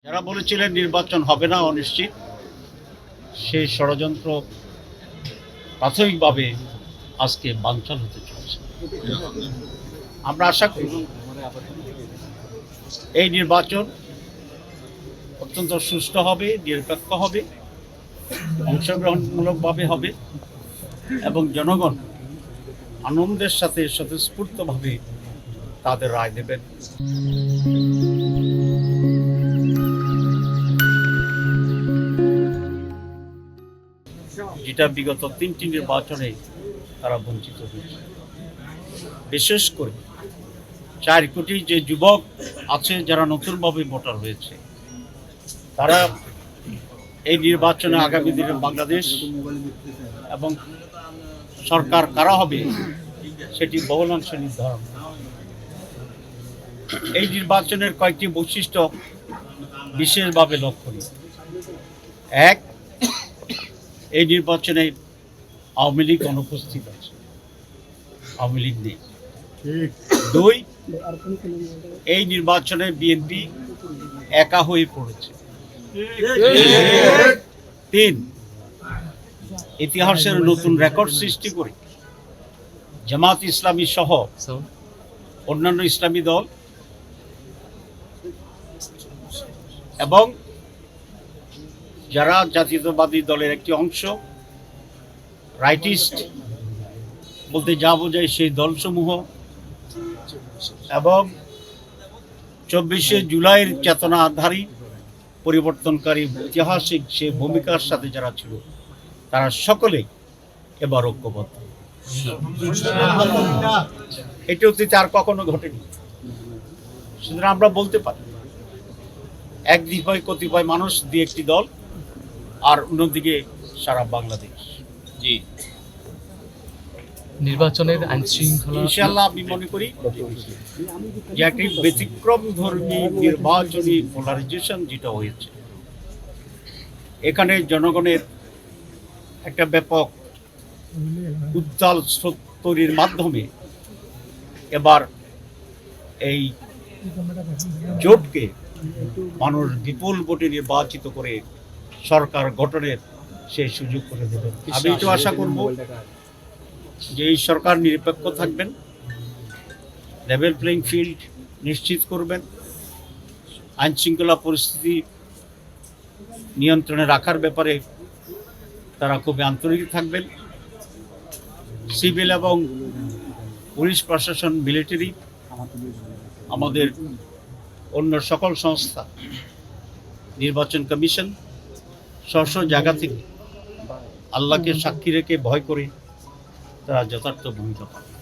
যারা বলেছিলেন নির্বাচন হবে না অনিশ্চিত, সেই ষড়যন্ত্র প্রাথমিকভাবে আজকে বানচাল হতে চলেছে। আমরা আশা করি এই নির্বাচন অত্যন্ত সুষ্ঠু হবে, নিরপেক্ষ হবে, অংশগ্রহণমূলকভাবে হবে এবং জনগণ আনন্দের সাথে স্বতঃস্ফূর্তভাবে তাদের রায় দেবেন। যেটা বিগত 3টি নির্বাচনে তারা বঞ্চিত হয়েছে। বিশেষ করে 4 কোটি যে যুবক আছে যারা নতুনভাবে ভোটার হয়েছে, তারা এই নির্বাচনে আগামী দিনে বাংলাদেশ এবং সরকার কারা হবে সেটি বহুলাংশে নির্ধারণ। এই নির্বাচনের কয়েকটি বৈশিষ্ট্য বিশেষভাবে লক্ষণীয়। এক, এই নির্বাচনে আওয়ামী লীগ অনুপস্থিত আছে, আওয়ামী লীগ নেই। 2, এই নির্বাচনে বিএনপি একা হয়ে পড়েছে। 3, ইতিহাসের নতুন রেকর্ড সৃষ্টি করে জামাত ইসলামী সহ অন্যান্য ইসলামী দল এবং যারা জাতীয়তাবাদী দলের একটি অংশ, রাইটিস্ট বলতে যা বোঝায় সেই দলসমূহ এবং 24শে জুলাইয়ের চেতনাধারী পরিবর্তনকারী ঐতিহাসিক সে ভূমিকার সাথে যারা ছিল, তারা সকলেই এবার ঐক্যবদ্ধ। এটি অতীতে আর কখনো ঘটেনি। সুতরাং আমরা বলতে পারি একদিকে কতিপয় মানুষ দিয়ে একটি দল, আর অন্যদিকে সারা বাংলাদেশ। জি, নির্বাচনের আইন শৃঙ্খলা ইনশাআল্লাহ আমি মনে করি যে একটি ব্যতিক্রম ধর্মী নির্বাচনী পোলারাইজেশন যেটা হয়েছে, এখানে জনগণের একটা ব্যাপক উত্তাল স্রোত তৈরির মাধ্যমে এবার এই জোটকে মানুষ বিপুল ভোটে নির্বাচিত করে সরকার গঠনের সেই সুযোগ করে দেবেন। আমি তো আশা করব যে এই সরকার নিরপেক্ষ থাকবেন, লেভেল প্লেইং ফিল্ড নিশ্চিত করবেন, আইন শৃঙ্খলা পরিস্থিতি নিয়ন্ত্রণে রাখার ব্যাপারে তারা খুবই আন্তরিক থাকবেন। সিভিল এবং পুলিশ প্রশাসন, মিলিটারি, আমাদের অন্য সকল সংস্থা, নির্বাচন কমিশন স্ব জায়গা থেকে আল্লাহকে সাক্ষী রেখে ভয় করে তারা যথার্থ ভূমিকা পালন।